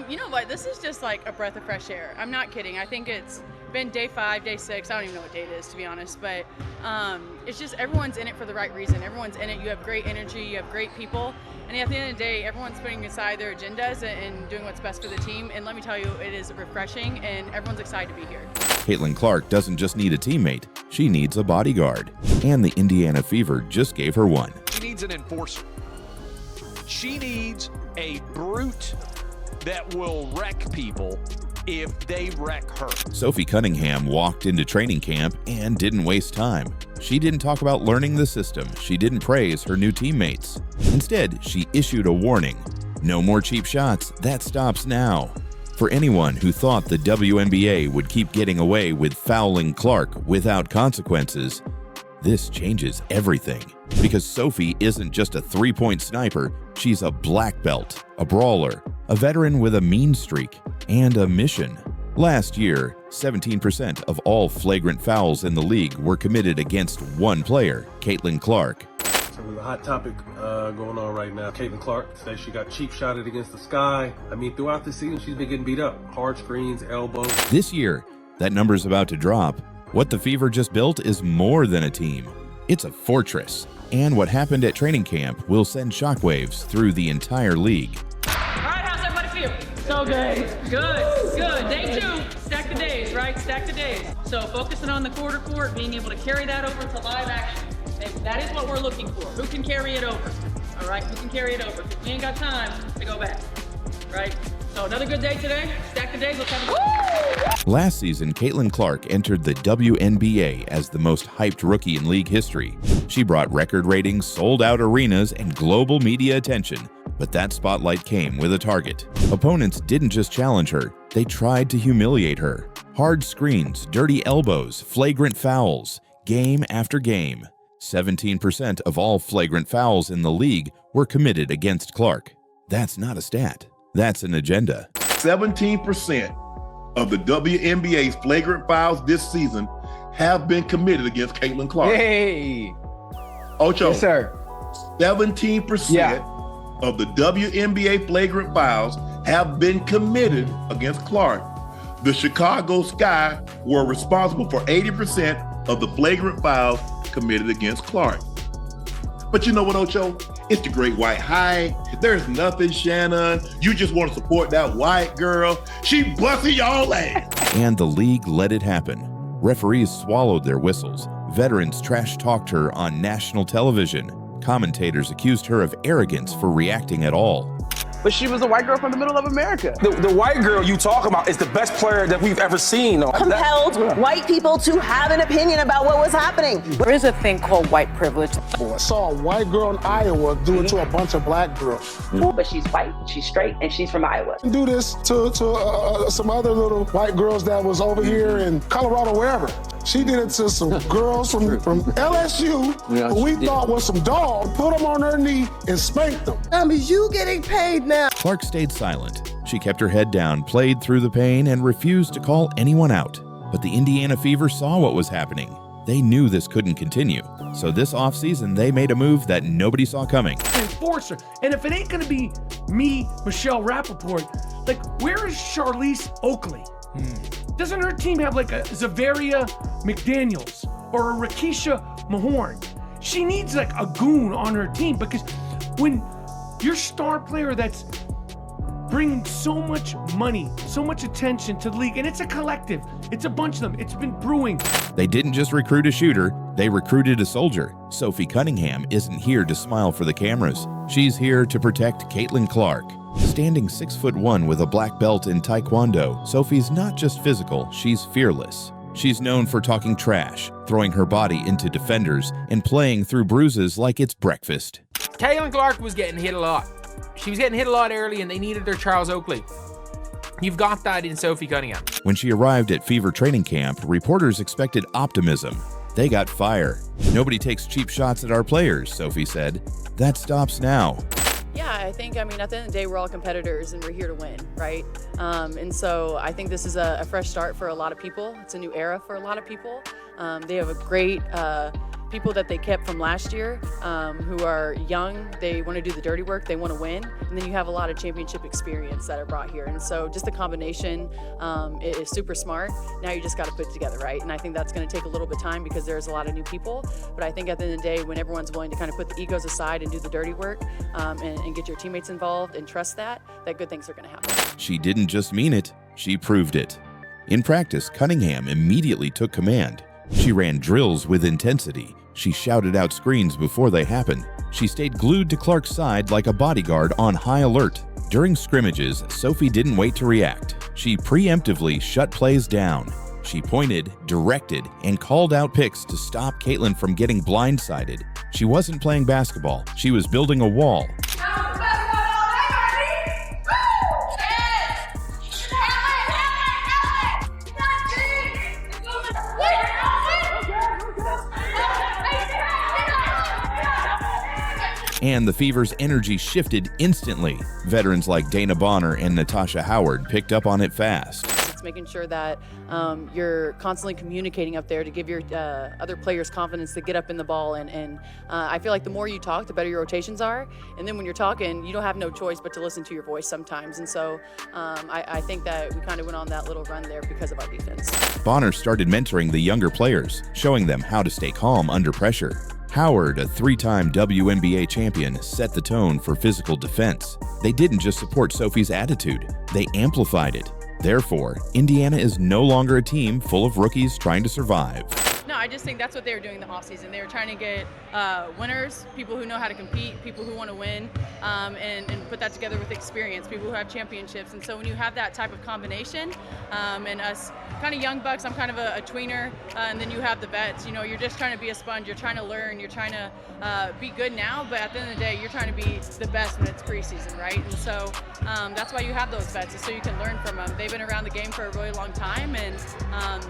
You know what? This is just like a breath of fresh air. I'm not kidding. I think it's been day 5, day 6. I don't even know what day it is, to be honest. But it's just everyone's in it for the right reason. Everyone's in it. You have great energy. You have great people. And at the end of the day, everyone's putting aside their agendas and doing what's best for the team. And let me tell you, it is refreshing, and everyone's excited to be here. Caitlin Clark doesn't just need a teammate. She needs a bodyguard. And the Indiana Fever just gave her one. She needs an enforcer. She needs a brute that will wreck people if they wreck her. Sophie Cunningham walked into training camp and didn't waste time. She didn't talk about learning the system. She didn't praise her new teammates. Instead, she issued a warning. No more cheap shots. That stops now. For anyone who thought the WNBA would keep getting away with fouling Clark without consequences, this changes everything. Because Sophie isn't just a three-point sniper, she's a black belt, a brawler, a veteran with a mean streak, and a mission. Last year, 17% of all flagrant fouls in the league were committed against one player, Caitlin Clark. So there's a hot topic going on right now. Caitlin Clark says she got cheap shotted against the sky. I mean, throughout the season, she's been getting beat up. Hard screens, elbows. This year, that number's about to drop. What the Fever just built is more than a team. It's a fortress. And what happened at training camp will send shockwaves through the entire league. All right, how's everybody feel? So good. Good. Day 2, stack the days, right? Stack the days. So focusing on the quarter court, being able to carry that over to live action. And that is what we're looking for. Who can carry it over? All right, who can carry it over? Because we ain't got time to go back, right? So another good day today. Stack the days. Let's have a good. Last season, Caitlin Clark entered the WNBA as the most hyped rookie in league history. She brought record ratings, sold-out arenas, and global media attention. But that spotlight came with a target. Opponents didn't just challenge her, they tried to humiliate her. Hard screens, dirty elbows, flagrant fouls, game after game. 17% of all flagrant fouls in the league were committed against Clark. That's not a stat. That's an agenda. 17% of the WNBA's flagrant fouls this season have been committed against Caitlin Clark. Hey! Ocho. Yes, sir. 17% of the WNBA flagrant fouls have been committed against Clark. The Chicago Sky were responsible for 80% of the flagrant fouls committed against Clark. But you know what, Ocho? It's the great white high. There's nothing, Shannon. You just want to support that white girl. She busting y'all ass. And the league let it happen. Referees swallowed their whistles. Veterans trash-talked her on national television. Commentators accused her of arrogance for reacting at all. But she was a white girl from the middle of America. The white girl you talk about is the best player that we've ever seen. Compelled white people to have an opinion about what was happening. There is a thing called white privilege. I saw a white girl in Iowa do it to a bunch of black girls. But she's white, she's straight, and she's from Iowa. Do this to some other little white girls that was over here in Colorado, wherever. She did it to some girls from LSU who we thought was some dog, put them on her knee and spanked them. You getting paid now. Clark stayed silent. She kept her head down, played through the pain, and refused to call anyone out. But the Indiana Fever saw what was happening. They knew this couldn't continue. So this offseason, they made a move that nobody saw coming. Enforcer. And if it ain't gonna be me, Michelle Rappaport, like, where is Charlize Oakley? Doesn't her team have like a Zavaria McDaniels or a Rakisha Mahorn? She needs like a goon on her team, because when your star player that's bringing so much money, so much attention to the league, and it's a collective, it's a bunch of them, it's been brewing. They didn't just recruit a shooter, they recruited a soldier. Sophie Cunningham isn't here to smile for the cameras. She's here to protect Caitlin Clark. Standing 6'1" with a black belt in Taekwondo, Sophie's not just physical, she's fearless. She's known for talking trash, throwing her body into defenders, and playing through bruises like it's breakfast. Caitlin Clark was getting hit a lot. She was getting hit a lot early, and they needed their Charles Oakley. You've got that in Sophie Cunningham. When she arrived at Fever training camp, reporters expected optimism. They got fire. Nobody takes cheap shots at our players, Sophie said. That stops now. Yeah, I think, at the end of the day, we're all competitors and we're here to win, right? And so I think this is a fresh start for a lot of people. It's a new era for a lot of people. They have a great people that they kept from last year who are young, they want to do the dirty work, they want to win, and then you have a lot of championship experience that are brought here. And so just the combination is super smart. Now you just got to put it together, right? And I think that's going to take a little bit of time because there's a lot of new people. But I think at the end of the day, when everyone's willing to kind of put the egos aside and do the dirty work and get your teammates involved and trust that good things are going to happen. She didn't just mean it, she proved it. In practice, Cunningham immediately took command. She ran drills with intensity. She shouted out screens before they happened. She stayed glued to Clark's side like a bodyguard on high alert. During scrimmages, Sophie didn't wait to react. She preemptively shut plays down. She pointed, directed, and called out picks to stop Caitlin from getting blindsided. She wasn't playing basketball. She was building a wall. And the Fever's energy shifted instantly. Veterans like Dana Bonner and Natasha Howard picked up on it fast. It's making sure that you're constantly communicating up there to give your other players confidence to get up in the ball. And I feel like the more you talk, the better your rotations are. And then when you're talking, you don't have no choice but to listen to your voice sometimes. And so I think that we kind of went on that little run there because of our defense. Bonner started mentoring the younger players, showing them how to stay calm under pressure. Howard, a 3-time WNBA champion, set the tone for physical defense. They didn't just support Sophie's attitude, they amplified it. Therefore, Indiana is no longer a team full of rookies trying to survive. No, I just think that's what they were doing in the offseason. They were trying to get winners, people who know how to compete, people who want to win, and put that together with experience, people who have championships. And so when you have that type of combination, and us kind of young bucks, I'm kind of a tweener, and then you have the vets, you know, you're just trying to be a sponge, you're trying to learn, you're trying to be good now, but at the end of the day, you're trying to be the best when it's preseason, right? And so that's why you have those vets, is so you can learn from them. They've been around the game for a really long time, and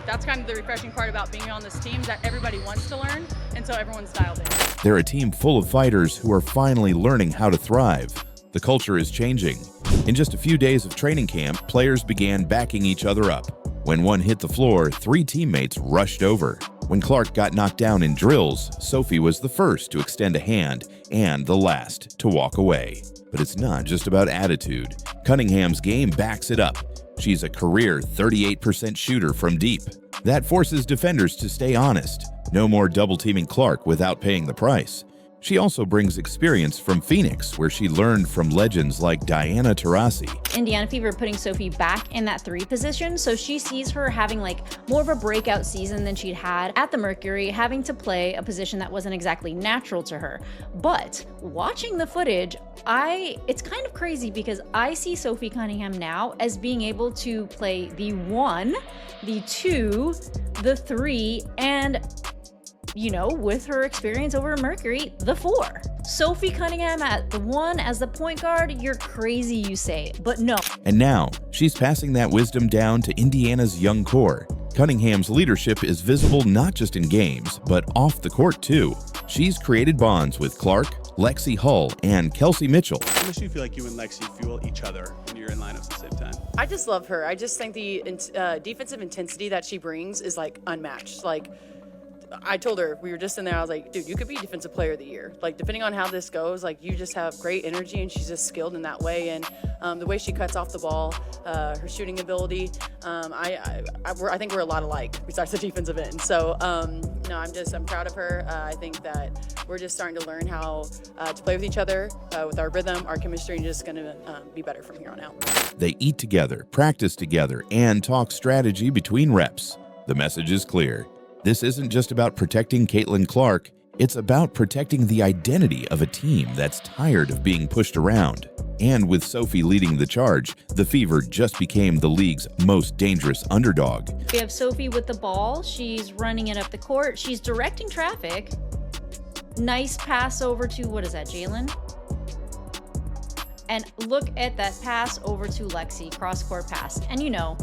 that's kind of the refreshing part about being on this team, that everybody wants to learn, and so everyone's dialed in. They're a team full of fighters who are finally learning how to thrive. The culture is changing. In just a few days of training camp, players began backing each other up. When one hit the floor, 3 teammates rushed over. When Clark got knocked down in drills, Sophie was the first to extend a hand and the last to walk away. But it's not just about attitude. Cunningham's game backs it up. She's a career 38% shooter from deep. That forces defenders to stay honest. No more double-teaming Clark without paying the price. She also brings experience from Phoenix, where she learned from legends like Diana Taurasi. Indiana Fever putting Sophie back in that 3 position, so she sees her having like more of a breakout season than she'd had at the Mercury, having to play a position that wasn't exactly natural to her. But watching the footage, it's kind of crazy because I see Sophie Cunningham now as being able to play the 1, the 2, the 3, and you know, with her experience over Mercury, the 4. Sophie Cunningham at the 1 as the point guard, you're crazy, you say, but no. And now, she's passing that wisdom down to Indiana's young core. Cunningham's leadership is visible not just in games, but off the court too. She's created bonds with Clark, Lexi Hull, and Kelsey Mitchell. How much do you feel like you and Lexi fuel each other when you're in lineups at the same time? I just love her. I just think the defensive intensity that she brings is like unmatched. Like, I told her, we were just in there, I was like, dude, you could be defensive player of the year. Like, depending on how this goes, like, you just have great energy, and she's just skilled in that way. And the way she cuts off the ball, her shooting ability, I think we're a lot alike besides the defensive end. So, no, I'm proud of her. I think that we're just starting to learn how to play with each other, with our rhythm, our chemistry, and just going to be better from here on out. They eat together, practice together, and talk strategy between reps. The message is clear. This isn't just about protecting Caitlin Clark, it's about protecting the identity of a team that's tired of being pushed around. And with Sophie leading the charge, the Fever just became the league's most dangerous underdog. We have Sophie with the ball, she's running it up the court, she's directing traffic. Nice pass over to, what is that, Jalen? And look at that pass over to Lexi, cross-court pass. And you know,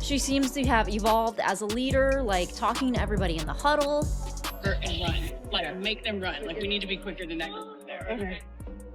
she seems to have evolved as a leader, like talking to everybody in the huddle. And run. Like, make them run. Like, we need to be quicker than that. Okay.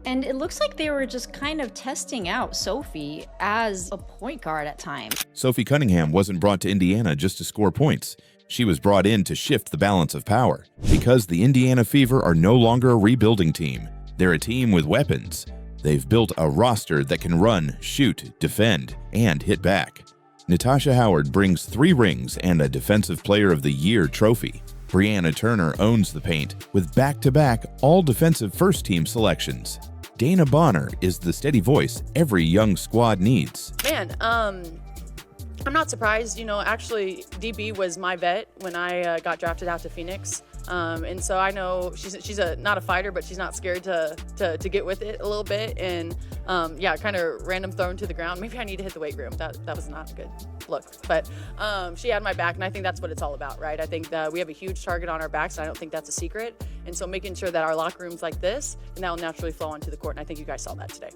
And it looks like they were just kind of testing out Sophie as a point guard at times. Sophie Cunningham wasn't brought to Indiana just to score points. She was brought in to shift the balance of power. Because the Indiana Fever are no longer a rebuilding team. They're a team with weapons. They've built a roster that can run, shoot, defend, and hit back. Natasha Howard brings 3 rings and a Defensive Player of the Year trophy. Brianna Turner owns the paint with back-to-back all-defensive first-team selections. Dana Bonner is the steady voice every young squad needs. Man, I'm not surprised. You know, actually, DB was my vet when I got drafted out to Phoenix. And so I know she's not a fighter, but she's not scared to get with it a little bit. And yeah, kind of random thrown to the ground. Maybe I need to hit the weight room. That was not a good look. But she had my back, and I think that's what it's all about, right? I think that we have a huge target on our backs, and I don't think that's a secret. And so making sure that our locker room's like this, and that will naturally flow onto the court. And I think you guys saw that today.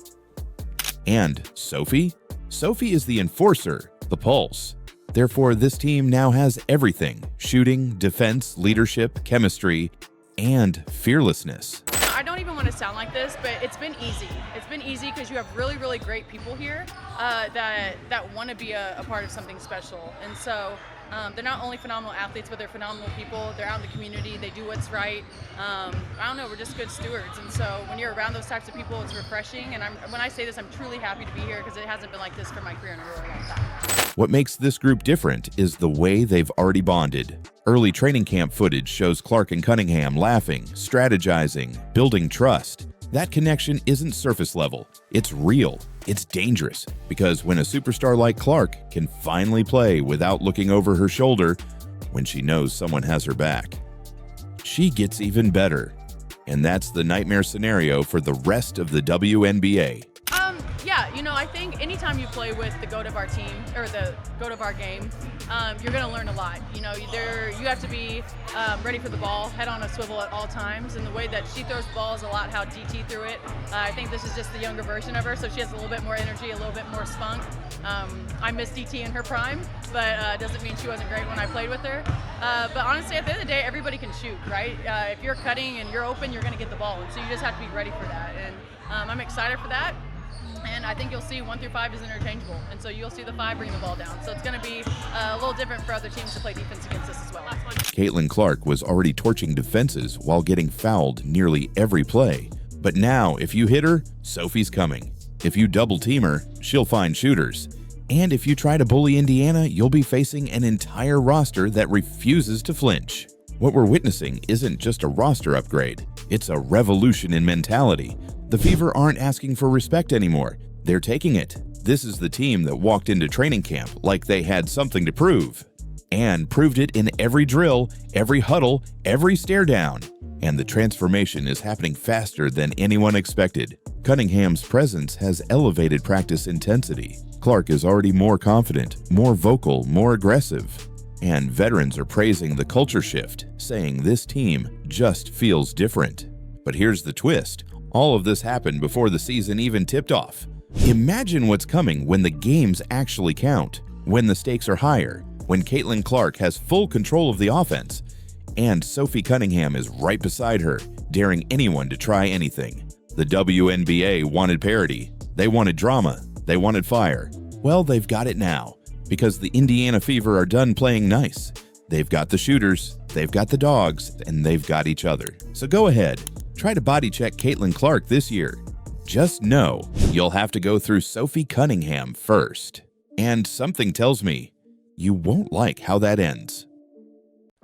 And Sophie? Sophie is the enforcer, the pulse. Therefore, this team now has everything: shooting, defense, leadership, chemistry, and fearlessness. I don't even want to sound like this, but it's been easy. It's been easy because you have really, really great people here that want to be a part of something special. And so they're not only phenomenal athletes, but they're phenomenal people. They're out in the community. They do what's right. I don't know. We're just good stewards. And so when you're around those types of people, it's refreshing. And when I say this, I'm truly happy to be here because it hasn't been like this for my career in a really long time. What makes this group different is the way they've already bonded. Early training camp footage shows Clark and Cunningham laughing, strategizing, building trust. That connection isn't surface level. It's real. It's dangerous, because when a superstar like Clark can finally play without looking over her shoulder when she knows someone has her back, she gets even better. And that's the nightmare scenario for the rest of the WNBA. Yeah, you know, I think anytime you play with the GOAT of our team, or the GOAT of our game, you're going to learn a lot. You know, you have to be ready for the ball, head on a swivel at all times, and the way that she throws the ball is a lot how DT threw it. I think this is just the younger version of her, so she has a little bit more energy, a little bit more spunk. I miss DT in her prime, but doesn't mean she wasn't great when I played with her. But honestly, at the end of the day, everybody can shoot, right? If you're cutting and you're open, you're going to get the ball, and so you just have to be ready for that. And I'm excited for that. And I think you'll see 1 through 5 is interchangeable. And so you'll see the 5 bring the ball down. So it's going to be a little different for other teams to play defense against us as well. Caitlin Clark was already torching defenses while getting fouled nearly every play. But now, if you hit her, Sophie's coming. If you double team her, she'll find shooters. And if you try to bully Indiana, you'll be facing an entire roster that refuses to flinch. What we're witnessing isn't just a roster upgrade. It's a revolution in mentality. The Fever aren't asking for respect anymore. They're taking it. This is the team that walked into training camp like they had something to prove. And proved it in every drill, every huddle, every stare down. And the transformation is happening faster than anyone expected. Cunningham's presence has elevated practice intensity. Clark is already more confident, more vocal, more aggressive. And veterans are praising the culture shift, saying this team just feels different. But here's the twist. All of this happened before the season even tipped off. Imagine what's coming when the games actually count, when the stakes are higher, when Caitlin Clark has full control of the offense, and Sophie Cunningham is right beside her, daring anyone to try anything. The WNBA wanted parity. They wanted drama. They wanted fire. Well, they've got it now, because the Indiana Fever are done playing nice. They've got the shooters, they've got the dogs, and they've got each other. So go ahead. Try to body check Caitlin Clark this year. Just know you'll have to go through Sophie Cunningham first. And something tells me you won't like how that ends.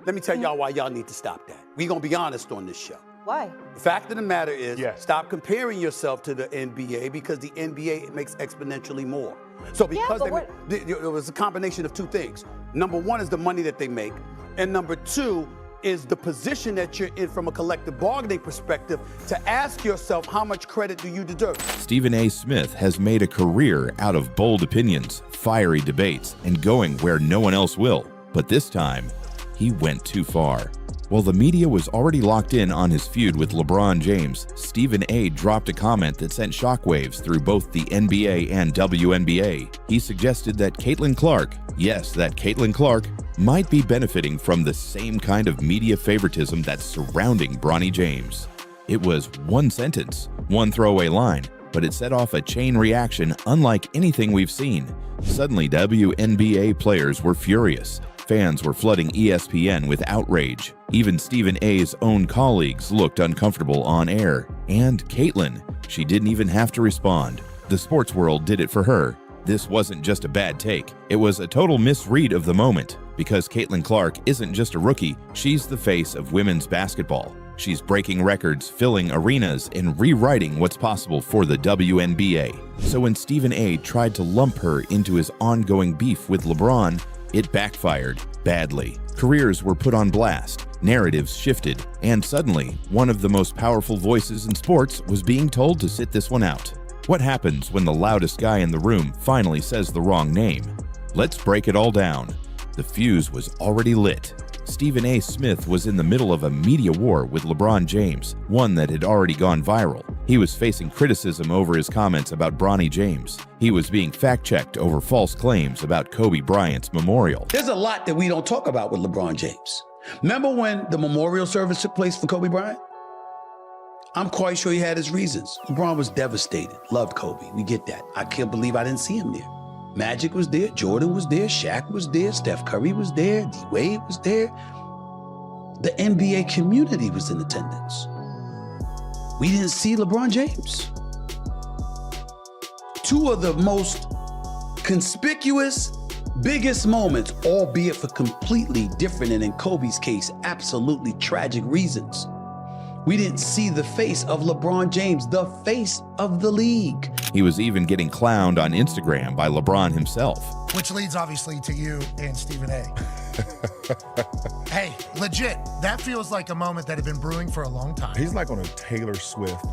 Let me tell y'all why y'all need to stop that. We're going to be honest on this show. Why? The fact of the matter is, stop comparing yourself to the NBA, because the NBA makes exponentially more. So because it was a combination of 2 things. Number 1 is the money that they make, and number 2 is the position that you're in from a collective bargaining perspective to ask yourself, how much credit do you deserve? Stephen A. Smith has made a career out of bold opinions, fiery debates, and going where no one else will. But this time, he went too far. While the media was already locked in on his feud with LeBron James, Stephen A. dropped a comment that sent shockwaves through both the NBA and WNBA. He suggested that Caitlin Clark, yes, that Caitlin Clark, might be benefiting from the same kind of media favoritism that's surrounding Bronny James. It was one sentence, one throwaway line, but it set off a chain reaction unlike anything we've seen. Suddenly, WNBA players were furious. Fans were flooding ESPN with outrage. Even Stephen A's own colleagues looked uncomfortable on air. And Caitlin, she didn't even have to respond. The sports world did it for her. This wasn't just a bad take. It was a total misread of the moment. Because Caitlin Clark isn't just a rookie, she's the face of women's basketball. She's breaking records, filling arenas, and rewriting what's possible for the WNBA. So when Stephen A tried to lump her into his ongoing beef with LeBron, it backfired badly. Careers were put on blast, narratives shifted, and suddenly, one of the most powerful voices in sports was being told to sit this one out. What happens when the loudest guy in the room finally says the wrong name? Let's break it all down. The fuse was already lit. Stephen A. Smith was in the middle of a media war with LeBron James, one that had already gone viral. He was facing criticism over his comments about Bronny James. He was being fact-checked over false claims about Kobe Bryant's memorial. There's a lot that we don't talk about with LeBron James. Remember when the memorial service took place for Kobe Bryant? I'm quite sure he had his reasons. LeBron was devastated, loved Kobe. We get that. I can't believe I didn't see him there. Magic was there, Jordan was there, Shaq was there, Steph Curry was there, D. Wade was there. The NBA community was in attendance. We didn't see LeBron James. Two of the most conspicuous, biggest moments, albeit for completely different, and in Kobe's case, absolutely tragic reasons. We didn't see the face of LeBron James, the face of the league. He was even getting clowned on Instagram by LeBron himself. Which leads obviously to you and Stephen A. Hey, legit, that feels like a moment that had been brewing for a long time. He's like on a Taylor Swift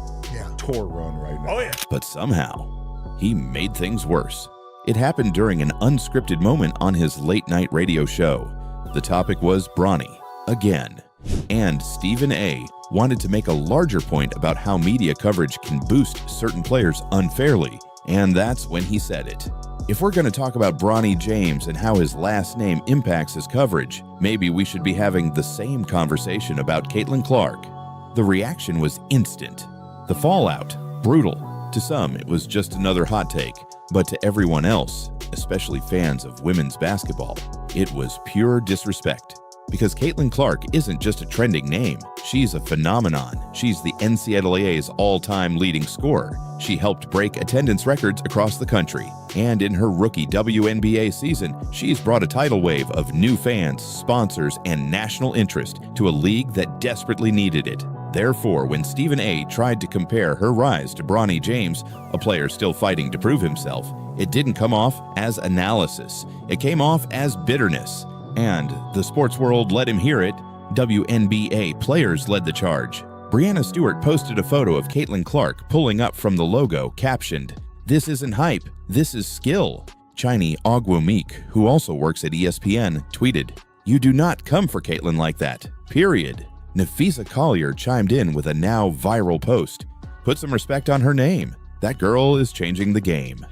tour run right now. Oh yeah. But somehow, he made things worse. It happened during an unscripted moment on his late-night radio show. The topic was Bronny, again. And Stephen A. wanted to make a larger point about how media coverage can boost certain players unfairly, and that's when he said it. If we're going to talk about Bronny James and how his last name impacts his coverage, maybe we should be having the same conversation about Caitlin Clark. The reaction was instant. The fallout, brutal. To some, it was just another hot take, but to everyone else, especially fans of women's basketball, it was pure disrespect. Because Caitlin Clark isn't just a trending name, she's a phenomenon. She's the NCAA's all-time leading scorer. She helped break attendance records across the country. And in her rookie WNBA season, she's brought a tidal wave of new fans, sponsors, and national interest to a league that desperately needed it. Therefore, when Stephen A. tried to compare her rise to Bronny James, a player still fighting to prove himself, it didn't come off as analysis. It came off as bitterness. And the sports world let him hear it. WNBA players led the charge. Breanna Stewart posted a photo of Caitlin Clark pulling up from the logo, captioned, "This isn't hype, this is skill." Chiny Ogwumike, who also works at ESPN, tweeted, "You do not come for Caitlin like that, period." Nafisa Collier chimed in with a now viral post. "Put some respect on her name. That girl is changing the game."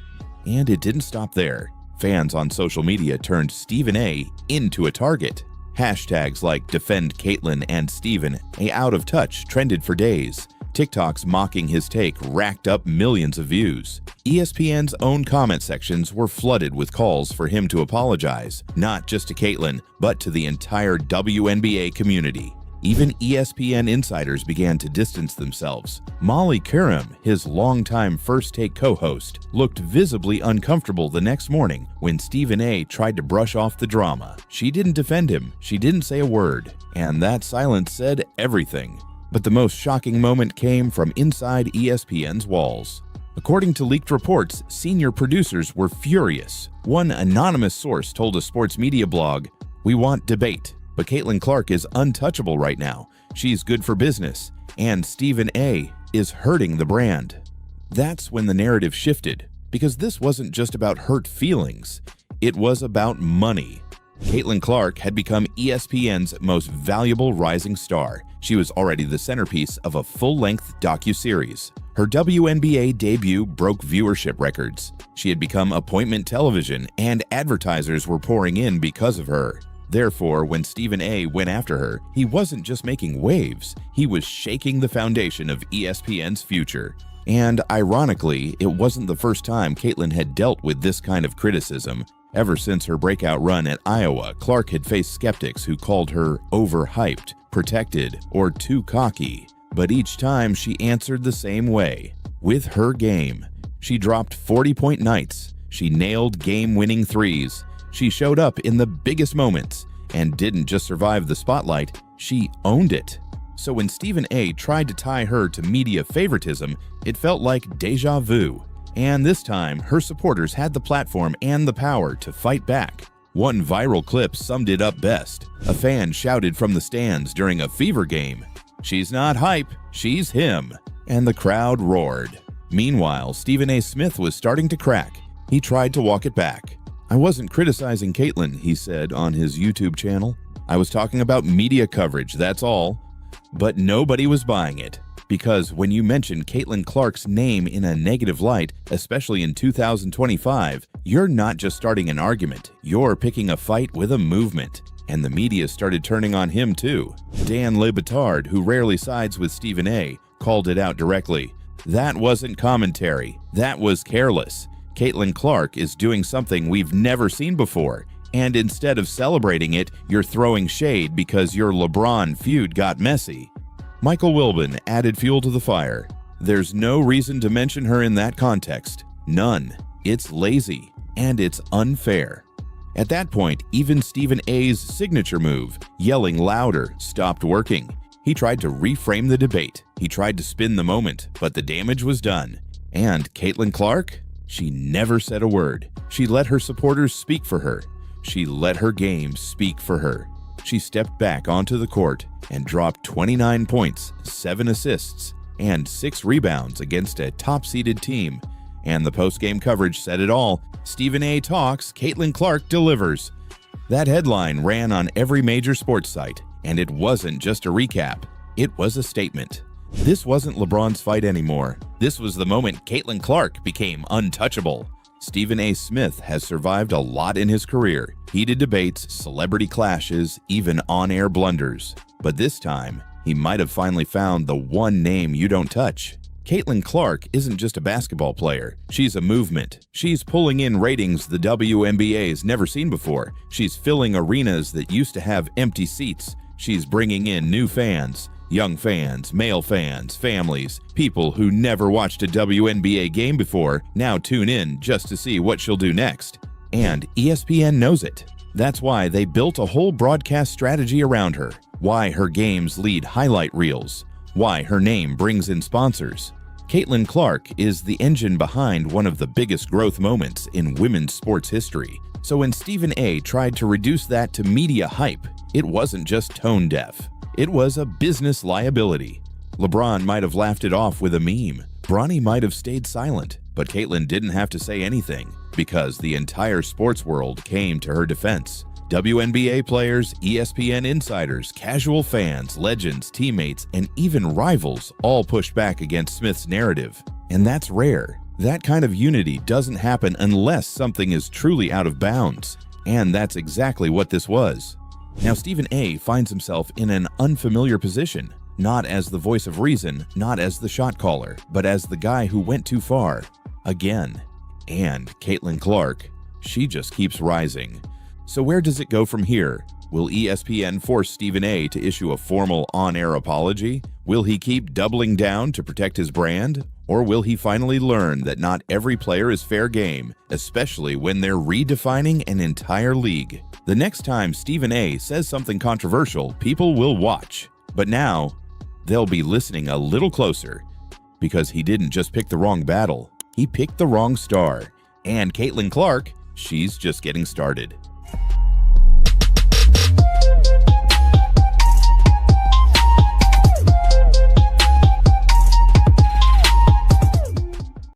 And it didn't stop there. Fans on social media turned Stephen A. into a target. Hashtags like Defend Caitlin and Stephen A. Out of Touch trended for days. TikToks mocking his take racked up millions of views. ESPN's own comment sections were flooded with calls for him to apologize, not just to Caitlin, but to the entire WNBA community. Even ESPN insiders began to distance themselves. Molly Qerim, his longtime First Take co-host, looked visibly uncomfortable the next morning when Stephen A. tried to brush off the drama. She didn't defend him, she didn't say a word, and that silence said everything. But the most shocking moment came from inside ESPN's walls. According to leaked reports, senior producers were furious. One anonymous source told a sports media blog, "We want debate. But Caitlin Clark is untouchable right now. She's good for business. And Stephen A. is hurting the brand." That's when the narrative shifted, because this wasn't just about hurt feelings. It was about money. Caitlin Clark had become ESPN's most valuable rising star. She was already the centerpiece of a full-length docuseries. Her WNBA debut broke viewership records. She had become appointment television, and advertisers were pouring in because of her. Therefore, when Stephen A. went after her, he wasn't just making waves, he was shaking the foundation of ESPN's future. And ironically, it wasn't the first time Caitlin had dealt with this kind of criticism. Ever since her breakout run at Iowa, Clark had faced skeptics who called her overhyped, protected, or too cocky. But each time she answered the same way. With her game, she dropped 40-point nights, she nailed game-winning threes, she showed up in the biggest moments, and didn't just survive the spotlight, she owned it. So when Stephen A. tried to tie her to media favoritism, it felt like deja vu. And this time, her supporters had the platform and the power to fight back. One viral clip summed it up best. A fan shouted from the stands during a Fever game, "She's not hype, she's him," and the crowd roared. Meanwhile, Stephen A. Smith was starting to crack. He tried to walk it back. "I wasn't criticizing Caitlin," he said on his YouTube channel. "I was talking about media coverage, that's all." But nobody was buying it. Because when you mention Caitlin Clark's name in a negative light, especially in 2025, you're not just starting an argument, you're picking a fight with a movement. And the media started turning on him too. Dan Le Batard, who rarely sides with Stephen A., called it out directly. "That wasn't commentary, that was careless. Caitlin Clark is doing something we've never seen before, and instead of celebrating it, you're throwing shade because your LeBron feud got messy." Michael Wilbon added fuel to the fire. "There's no reason to mention her in that context. None. It's lazy, and it's unfair." At that point, even Stephen A.'s signature move, yelling louder, stopped working. He tried to reframe the debate. He tried to spin the moment, but the damage was done. And Caitlin Clark? She never said a word. She let her supporters speak for her. She let her game speak for her. She stepped back onto the court and dropped 29 points, 7 assists, and 6 rebounds against a top-seeded team. And the post-game coverage said it all. Stephen A. talks, Caitlin Clark delivers. That headline ran on every major sports site, and it wasn't just a recap. It was a statement. This wasn't LeBron's fight anymore. This was the moment Caitlin Clark became untouchable. Stephen A. Smith has survived a lot in his career. Heated debates, celebrity clashes, even on-air blunders. But this time, he might have finally found the one name you don't touch. Caitlin Clark isn't just a basketball player. She's a movement. She's pulling in ratings the WNBA's never seen before. She's filling arenas that used to have empty seats. She's bringing in new fans. Young fans, male fans, families, people who never watched a WNBA game before now tune in just to see what she'll do next. And ESPN knows it. That's why they built a whole broadcast strategy around her. Why her games lead highlight reels. Why her name brings in sponsors. Caitlin Clark is the engine behind one of the biggest growth moments in women's sports history. So when Stephen A. tried to reduce that to media hype, it wasn't just tone deaf. It was a business liability. LeBron might have laughed it off with a meme. Bronny might have stayed silent, but Caitlin didn't have to say anything because the entire sports world came to her defense. WNBA players, ESPN insiders, casual fans, legends, teammates, and even rivals all pushed back against Smith's narrative. And that's rare. That kind of unity doesn't happen unless something is truly out of bounds. And that's exactly what this was. Now, Stephen A. finds himself in an unfamiliar position, not as the voice of reason, not as the shot caller, but as the guy who went too far. Again. And Caitlin Clark, she just keeps rising. So where does it go from here? Will ESPN force Stephen A. to issue a formal on-air apology? Will he keep doubling down to protect his brand? Or will he finally learn that not every player is fair game, especially when they're redefining an entire league? The next time Stephen A. says something controversial, people will watch. But now, they'll be listening a little closer because he didn't just pick the wrong battle, he picked the wrong star. And Caitlin Clark, she's just getting started.